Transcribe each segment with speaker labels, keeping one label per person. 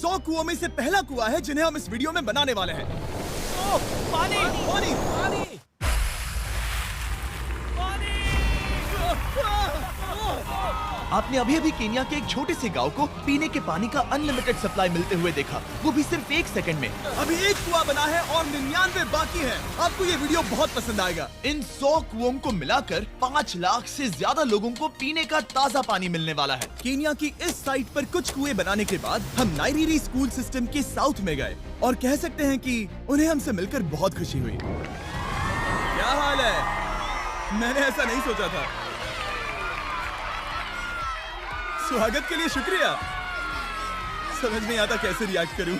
Speaker 1: 100 कुओं में से पहला कुआं है जिन्हें हम इस वीडियो में बनाने वाले हैं।
Speaker 2: ओह, पानी
Speaker 1: पानी!
Speaker 2: पानी
Speaker 3: आपने अभी अभी केन्या के एक छोटे से गांव को पीने के पानी का अनलिमिटेड सप्लाई मिलते हुए देखा, वो भी सिर्फ 1 सेकंड में।
Speaker 1: अभी एक कुआं बना है और 99 बाकी हैं। आपको ये वीडियो बहुत पसंद आएगा।
Speaker 3: इन 100 कुओं को मिलाकर 5 लाख से ज्यादा लोगों को पीने का ताज़ा पानी मिलने वाला है।
Speaker 1: केन्या की इस साइट पर कुछ कुएं बनाने के बाद हम नाइरीरी स्कूल सिस्टम के साउथ में गए और कह सकते हैं कि उन्हें हमसे मिलकर बहुत खुशी हुई। क्या हाल है? मैंने ऐसा नहीं सोचा था। स्वागत के लिए शुक्रिया। समझ नहीं आता कैसे रिएक्ट करूं।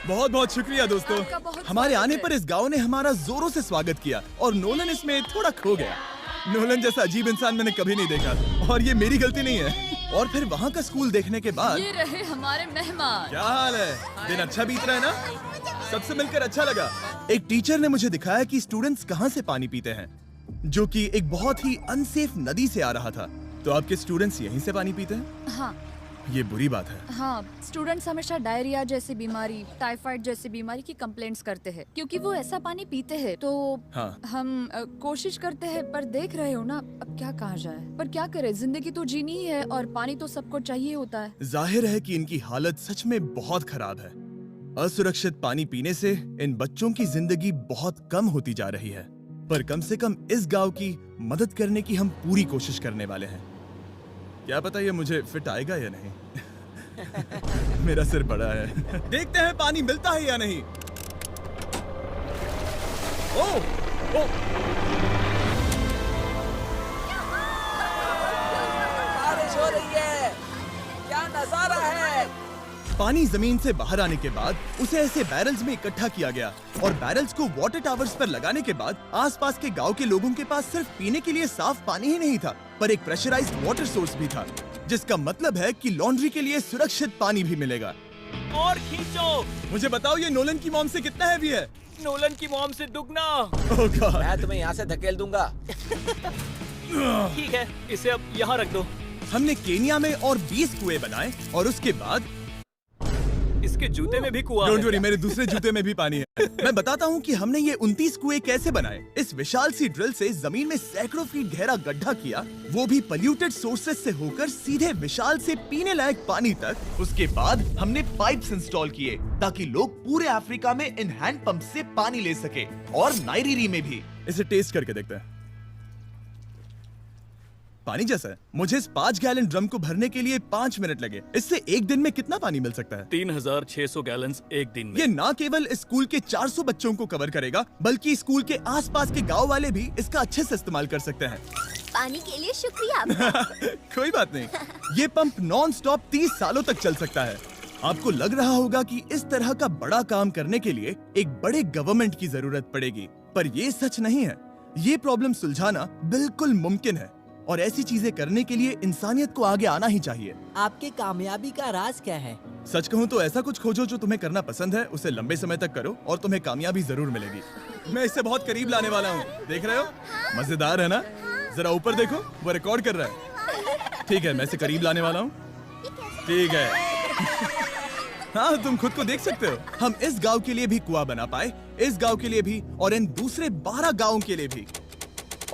Speaker 1: बहुत बहुत शुक्रिया दोस्तों। हमारे आने पर इस गांव ने हमारा जोरों से स्वागत किया और नोलन इसमें थोड़ा खो गया। नोलन जैसा अजीब इंसान मैंने कभी नहीं देखा और ये मेरी गलती नहीं है। और फिर वहाँ का स्कूल देखने के बाद
Speaker 4: ये रहे हमारे मेहमान।
Speaker 1: क्या हाल है? दिन अच्छा बीत रहा है ना? सबसे मिलकर अच्छा लगा। एक टीचर ने मुझे दिखाया कि स्टूडेंट्स कहाँ से पानी पीते हैं, जो कि एक बहुत ही अनसेफ नदी से आ रहा था। तो आपके स्टूडेंट्स यहीं से पानी पीते हैं?
Speaker 4: हाँ
Speaker 1: ये बुरी बात है।
Speaker 4: हाँ, स्टूडेंट्स हमेशा डायरिया जैसी बीमारी, टाइफाइड जैसी बीमारी की कंप्लेंट्स करते हैं क्योंकि वो ऐसा पानी पीते हैं। तो
Speaker 1: हाँ।
Speaker 4: हम कोशिश करते हैं, पर देख रहे हो ना, अब क्या कहा जाए। पर क्या करे, जिंदगी तो जीनी ही है और पानी तो सबको चाहिए होता है।
Speaker 1: जाहिर है कि इनकी हालत सच में बहुत खराब है। असुरक्षित पानी पीने से इन बच्चों की जिंदगी बहुत कम होती जा रही है, पर कम से कम इस गांव की मदद करने की हम पूरी कोशिश करने वाले हैं। क्या पता ये मुझे फिट आएगा या नहीं। मेरा सिर बड़ा है। देखते हैं पानी मिलता है या नहीं। ओह, ओह,
Speaker 2: बारिश हो रही है। क्या नजारा है।
Speaker 1: पानी जमीन से बाहर आने के बाद उसे ऐसे बैरल्स में इकट्ठा किया गया और बैरल्स को वाटर टावर्स पर लगाने के बाद आसपास के गांव के लोगों के पास सिर्फ पीने के लिए साफ पानी ही नहीं था, पर एक प्रेशराइज्ड वाटर सोर्स भी था, जिसका मतलब है कि लॉन्ड्री के लिए सुरक्षित पानी भी मिलेगा।
Speaker 2: और खींचो।
Speaker 1: मुझे बताओ ये नोलन की मॉम से कितना हैवी है?
Speaker 2: नोलन की मॉम से दुगना।
Speaker 1: ओह गॉड।
Speaker 5: मैं तुम्हें यहाँ से धकेल दूंगा।
Speaker 2: ठीक है, इसे अब यहाँ रख दो।
Speaker 1: हमने केन्या में और 20 कुएं बनाए और उसके बाद
Speaker 2: इसके जूते में भी कुआं
Speaker 1: डोंट
Speaker 2: है।
Speaker 1: वरी, मेरे दूसरे जूते में भी पानी है। मैं बताता हूँ कि हमने ये 29 कुएं कैसे बनाए। इस विशाल सी ड्रिल से जमीन में सैकड़ों फीट गहरा गड्ढा किया, वो भी पल्यूटेड सोर्सेज से होकर सीधे विशाल से पीने लायक पानी तक।
Speaker 3: उसके बाद हमने पाइप्स इंस्टॉल किए ताकि लोग पूरे अफ्रीका में इन हैंड पंप से पानी ले सके और नाइरीरी में भी।
Speaker 1: इसे टेस्ट करके देखते हैं। पानी जैसा है। मुझे इस 5 गैलन ड्रम को भरने के लिए 5 मिनट लगे। इससे एक दिन में कितना पानी मिल सकता है?
Speaker 2: 3600 गैलन एक दिन में।
Speaker 1: ये ना केवल स्कूल के 400 बच्चों को कवर करेगा, बल्कि स्कूल के आसपास के गांव वाले भी इसका अच्छे से इस्तेमाल कर सकते हैं।
Speaker 6: पानी के लिए शुक्रिया आपका।
Speaker 1: कोई बात नहीं। ये पंप नॉन स्टॉप 30 सालों तक चल सकता है। आपको लग रहा होगा कि इस तरह का बड़ा काम करने के लिए एक बड़े गवर्नमेंट की जरूरत पड़ेगी, पर ये सच नहीं है। ये प्रॉब्लम सुलझाना बिल्कुल मुमकिन है और ऐसी चीजें करने के लिए इंसानियत को आगे आना ही चाहिए।
Speaker 7: आपके कामयाबी का राज क्या है?
Speaker 1: सच कहूँ तो ऐसा कुछ खोजो जो तुम्हें करना पसंद है, उसे लंबे समय तक करो और तुम्हें कामयाबी जरूर मिलेगी। मैं इससे बहुत करीब लाने वाला हूँ, देख रहे हो? मजेदार है ना? जरा ऊपर देखो, वो रिकॉर्ड कर रहा है। ठीक है, मैं इसे करीब लाने वाला हूँ। ठीक है। हाँ, तुम खुद को देख सकते हो। हम इस गांव के लिए भी कुआं बना पाए, इस गांव के लिए भी और इन दूसरे 12 गांवों के लिए भी।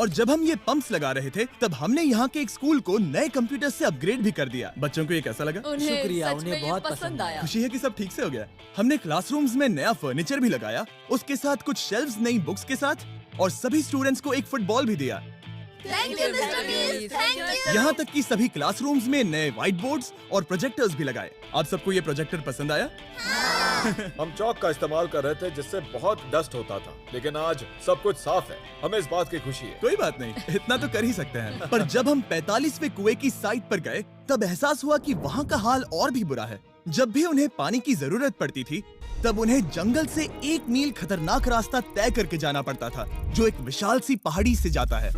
Speaker 1: और जब हम ये पंप्स लगा रहे थे, तब हमने यहाँ के एक स्कूल को नए कंप्यूटर से अपग्रेड भी कर दिया। बच्चों को ये कैसा लगा?
Speaker 4: उन्हें
Speaker 7: शुक्रिया,
Speaker 4: सच में
Speaker 7: उन्हें
Speaker 4: ये
Speaker 7: बहुत
Speaker 4: पसंद
Speaker 7: पसंद
Speaker 4: आया।
Speaker 1: खुशी है कि सब ठीक से हो गया। हमने क्लासरूम्स में नया फर्नीचर भी लगाया, उसके साथ कुछ शेल्व्स नई बुक्स के साथ, और सभी स्टूडेंट्स को एक फुटबॉल भी दिया।
Speaker 6: Thank you mister beast, thank you.
Speaker 1: यहाँ तक कि सभी क्लासरूम्स में नए व्हाइट बोर्ड्स और प्रोजेक्टर्स भी लगाए। आप सबको ये प्रोजेक्टर पसंद आया?
Speaker 8: हम चौक का इस्तेमाल कर रहे थे जिससे बहुत डस्ट होता था, लेकिन आज सब कुछ साफ है। हमें इस बात की खुशी है।
Speaker 1: कोई बात नहीं, इतना तो कर ही सकते हैं। पर जब हम 45वें कुएं की साइट पर गए, तब एहसास हुआ कि वहाँ का हाल और भी बुरा है। जब भी उन्हें पानी की जरूरत पड़ती थी, तब उन्हें जंगल से 1 मील खतरनाक रास्ता तय करके जाना पड़ता था, जो एक विशाल सी पहाड़ी से जाता है।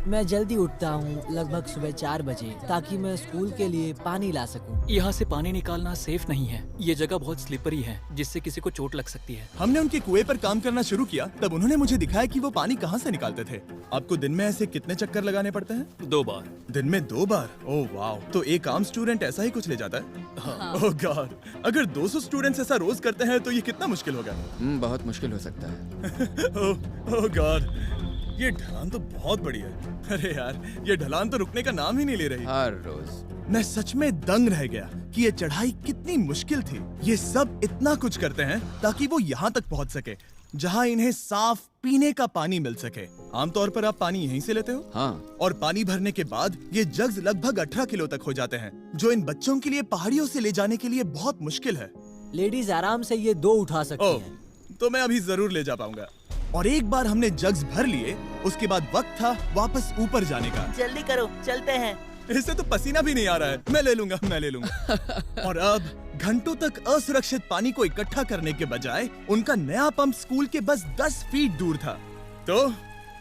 Speaker 7: मैं जल्दी उठता हूँ, लगभग सुबह 4 बजे, ताकि मैं स्कूल के लिए पानी ला सकूँ।
Speaker 5: यहाँ से पानी निकालना सेफ नहीं है। ये जगह बहुत स्लिपरी है, जिससे किसी को चोट लग सकती है।
Speaker 1: हमने उनके कुएं पर काम करना शुरू किया, तब उन्होंने मुझे दिखाया कि वो पानी कहाँ से निकालते थे। आपको दिन में ऐसे कितने चक्कर लगाने पड़ते हैं?
Speaker 5: 2 बार।
Speaker 1: दिन में 2 बार? ओह वाह, तो एक आम स्टूडेंट ऐसा ही कुछ ले जाता है? ओह गॉड, अगर 200 स्टूडेंट्स ऐसा रोज करते हैं तो ये कितना मुश्किल होगा?
Speaker 9: बहुत मुश्किल हो सकता है।
Speaker 1: ओह गॉड, ये ढलान तो बहुत बड़ी है। अरे यार, ये ढलान तो रुकने का नाम ही नहीं ले रही।
Speaker 9: हर रोज
Speaker 1: मैं सच में दंग रह गया कि ये चढ़ाई कितनी मुश्किल थी। ये सब इतना कुछ करते हैं ताकि वो यहाँ तक पहुँच सके, जहाँ इन्हें साफ पीने का पानी मिल सके। आमतौर पर आप पानी यहीं से लेते हो?
Speaker 9: हाँ।
Speaker 1: और पानी भरने के बाद ये जग्स लगभग 18 किलो तक हो जाते हैं, जो इन बच्चों के लिए पहाड़ियों से ले जाने के लिए बहुत मुश्किल है।
Speaker 7: लेडीज आराम से ये 2 उठा सकती
Speaker 1: ओह,
Speaker 7: हैं।
Speaker 1: तो मैं अभी जरूर ले जा पाऊंगा। और एक बार हमने जग्स भर लिए, उसके बाद वक्त था वापस ऊपर जाने का।
Speaker 7: जल्दी करो, चलते हैं।
Speaker 1: इससे तो पसीना भी नहीं आ रहा है। मैं ले लूंगा। और अब घंटों तक असुरक्षित पानी को इकट्ठा करने के बजाय उनका नया पंप स्कूल के बस 10 फीट दूर था। तो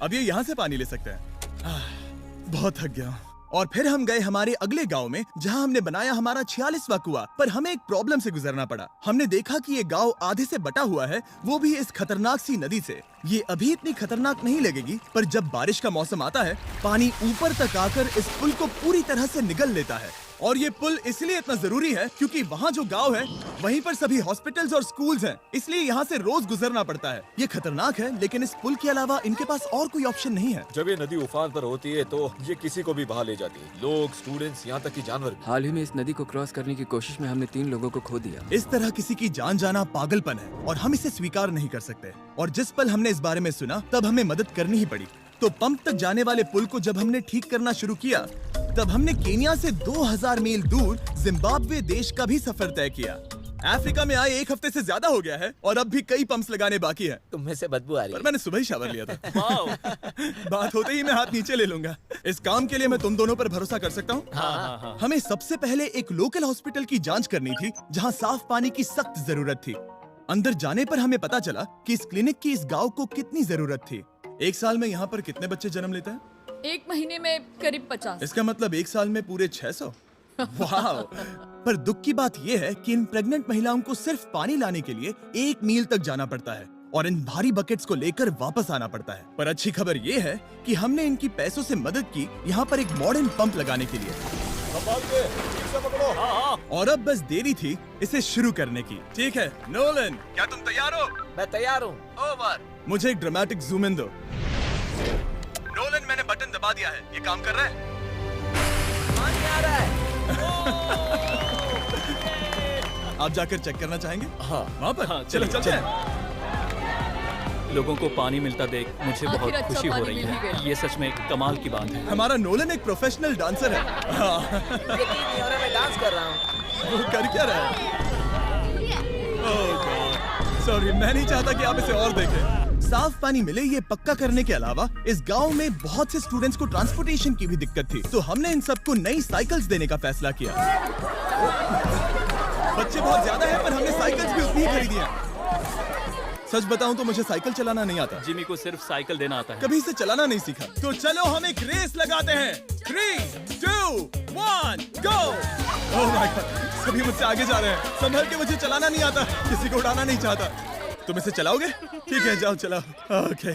Speaker 1: अब ये यहाँ से पानी ले सकते हैं। बहुत थक गया। और फिर हम गए हमारे अगले गांव में, जहां हमने बनाया हमारा 46वां कुआं। पर हमें एक प्रॉब्लम से गुजरना पड़ा। हमने देखा कि ये गांव आधे से बटा हुआ है, वो भी इस खतरनाक सी नदी से। ये अभी इतनी खतरनाक नहीं लगेगी, पर जब बारिश का मौसम आता है, पानी ऊपर तक आकर इस पुल को पूरी तरह से निगल लेता है। और ये पुल इसलिए इतना जरूरी है क्योंकि वहाँ जो गांव है, वहीं पर सभी हॉस्पिटल्स और स्कूल्स हैं, इसलिए यहाँ से रोज गुजरना पड़ता है। ये खतरनाक है, लेकिन इस पुल के अलावा इनके पास और कोई ऑप्शन नहीं है।
Speaker 8: जब ये नदी उफान पर होती है तो ये किसी को भी बहा ले जाती है, लोग, स्टूडेंट्स, यहाँ तक कि जानवर भी।
Speaker 9: हाल ही में इस नदी को क्रॉस करने की कोशिश में हमने 3 लोगों को खो दिया।
Speaker 1: इस तरह किसी की जान जाना पागलपन है और हम इसे स्वीकार नहीं कर सकते। और जिस पल हमने इस बारे में सुना, तब हमें मदद करनी ही पड़ी। तो पंप तक जाने वाले पुल को जब हमने ठीक करना शुरू किया, तब हमने केन्या से 2000 मील दूर जिम्बाब्वे देश का भी सफर तय किया। अफ्रीका में आए 1 हफ्ते से ज्यादा हो गया है और अब भी कई पंप्स लगाने बाकी है।
Speaker 7: तुम में से बदबू आ रही
Speaker 1: पर
Speaker 7: है।
Speaker 1: मैंने सुबह ही शावर लिया था। बात होते ही मैं हाथ नीचे ले लूंगा। इस काम के लिए मैं तुम दोनों पर भरोसा कर सकता हूँ?
Speaker 5: हाँ।
Speaker 1: हमें सबसे पहले एक लोकल हॉस्पिटल की जांच करनी थी, जहां साफ पानी की सख्त जरूरत थी। अंदर जाने पर हमें पता चला कि इस क्लिनिक की इस गांव को कितनी जरूरत थी। 1 साल में यहाँ पर कितने बच्चे जन्म लेते हैं?
Speaker 4: 1 महीने में करीब 50।
Speaker 1: इसका मतलब 1 साल में पूरे 600। वाह! पर दुख की बात यह है कि इन प्रेग्नेंट महिलाओं को सिर्फ पानी लाने के लिए 1 मील तक जाना पड़ता है और इन भारी बकेट्स को लेकर वापस आना पड़ता है। पर अच्छी खबर ये है कि हमने इनकी पैसों से मदद की यहाँ पर एक मॉडर्न पंप लगाने के लिए।
Speaker 8: संभाल के, ठीक से पकड़ो।
Speaker 1: और अब बस देरी थी इसे शुरू करने की। ठीक है नोलन, क्या तुम तैयार हो?
Speaker 2: मैं तैयार हूँ।
Speaker 1: ओवर। मुझे एक ड्रामेटिक जूम इन दो। नोलन, मैंने बटन दबा दिया है, ये काम कर रहा है?
Speaker 2: पानी आ रहा है।
Speaker 1: आप जाकर चेक करना चाहेंगे?
Speaker 8: हाँ।
Speaker 1: वहाँ पर?
Speaker 5: हाँ,
Speaker 1: चलो
Speaker 5: चलिए,
Speaker 1: चलते हैं।
Speaker 5: लोगों को पानी मिलता देख मुझे
Speaker 4: आखिर
Speaker 5: बहुत
Speaker 4: अच्छा
Speaker 5: खुशी हो
Speaker 4: पानी
Speaker 5: रही
Speaker 4: मिल ही
Speaker 5: है।
Speaker 4: गया।
Speaker 5: ये सच में कमाल की बात है।
Speaker 1: हमारा नोलन एक प्रोफेशनल डांसर है। हाँ।
Speaker 2: यकीन नहीं हो रहा, मैं डांस कर रहा हूँ।
Speaker 1: वो कर क्या रहा है? ओह गॉड, सॉरी, मैं नहीं चाहता कि आप इसे और देखें। साफ पानी मिले ये पक्का करने के अलावा इस गांव में बहुत से स्टूडेंट्स को ट्रांसपोर्टेशन की भी दिक्कत थी, तो हमने इन सबको नई साइकिल्स देने का फैसला किया। बच्चे बहुत ज्यादा हैं, पर हमने साइकिल्स भी उतनी ही खरीदी हैं। सच बताऊं तो मुझे साइकिल चलाना नहीं आता।
Speaker 5: जिमी को सिर्फ साइकिल देना आता है।
Speaker 1: कभी इसे चलाना नहीं सीखा। तो चलो हम एक रेस लगाते हैं। 3, 2, 1, गो! ओह माय गॉड, सभी मुझसे आगे जा रहे हैं। संभल के, मुझे चलाना नहीं आता, किसी को उड़ाना नहीं चाहता। तुम इसे चलाओगे? ठीक है, जाओ चलाओ। ओके।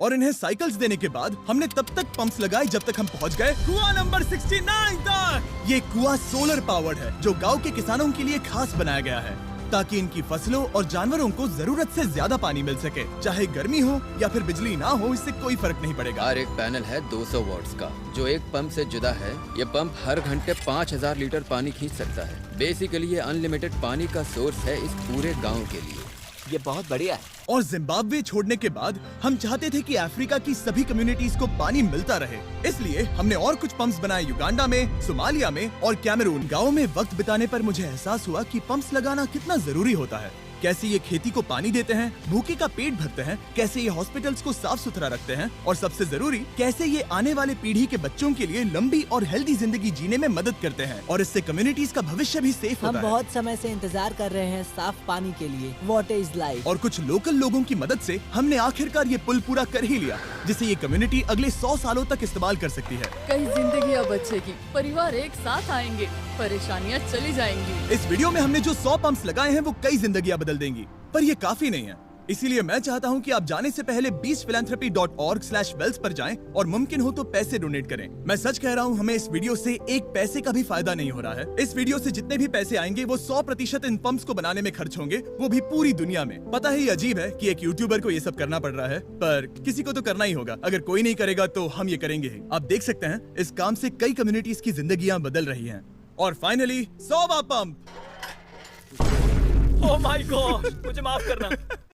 Speaker 1: और इन्हें साइकिल्स देने के बाद हमने तब तक पंप्स लगाए जब तक हम पहुंच गए कुआं नंबर 69 तक। ये कुआं सोलर पावर्ड है, जो गांव के किसानों के लिए खास बनाया गया है, ताकि इनकी फसलों और जानवरों को जरूरत से ज्यादा पानी मिल सके। चाहे गर्मी हो या फिर बिजली ना हो, इससे कोई फर्क नहीं पड़ेगा।
Speaker 9: और एक पैनल है 200 वॉट्स का, जो एक पंप से जुदा है। ये पंप हर घंटे 5000 लीटर पानी खींच सकता है। बेसिकली ये अनलिमिटेड पानी का सोर्स है इस पूरे गाँव के लिए।
Speaker 2: ये बहुत बढ़िया है।
Speaker 1: और जिम्बाब्वे छोड़ने के बाद हम चाहते थे कि अफ्रीका की सभी कम्युनिटीज को पानी मिलता रहे, इसलिए हमने और कुछ पंप्स बनाए युगांडा में, सोमालिया में और कैमरून। गाँव में वक्त बिताने पर मुझे एहसास हुआ कि पंप्स लगाना कितना जरूरी होता है। कैसे ये खेती को पानी देते हैं, भूखे का पेट भरते हैं, कैसे ये हॉस्पिटल्स को साफ सुथरा रखते हैं और सबसे जरूरी कैसे ये आने वाले पीढ़ी के बच्चों के लिए लंबी और हेल्दी जिंदगी जीने में मदद करते हैं और इससे कम्युनिटीज का भविष्य भी सेफ
Speaker 7: हम
Speaker 1: होता है।
Speaker 7: बहुत समय से इंतजार कर रहे हैं साफ पानी के लिए। Water is life.
Speaker 1: और कुछ लोकल लोगों की मदद से हमने आखिरकार ये पुल पूरा कर ही लिया, जिसे ये कम्युनिटी अगले 100 सालों तक इस्तेमाल कर सकती है।
Speaker 4: कई जिंदगियां बचेगी, परिवार एक साथ आएंगे, परेशानियां चली जाएंगी।
Speaker 1: इस वीडियो में हमने जो 100 पंप्स लगाए हैं वो कई जिंदगियां बदल देंगी, पर ये काफी नहीं है। इसीलिए मैं चाहता हूं कि आप जाने से पहले beachphilanthropy.org/wells पर जाएं और मुमकिन हो तो पैसे डोनेट करें। मैं सच कह रहा हूं, हमें इस वीडियो से एक पैसे का भी फायदा नहीं हो रहा है। इस वीडियो से जितने भी पैसे आएंगे वो 100% इन पंप्स को बनाने में खर्च होंगे, वो भी पूरी दुनिया में। पता है ये अजीब है कि एक यूट्यूबर को ये सब करना पड़ रहा है, पर किसी को तो करना ही होगा। अगर कोई नहीं करेगा तो हम ये करेंगे ही। आप देख सकते हैं इस काम से कई कम्युनिटीज की जिंदगियां बदल रही हैं। और फाइनली 100वां पंप।
Speaker 5: ओह माय गॉड, मुझे माफ करना।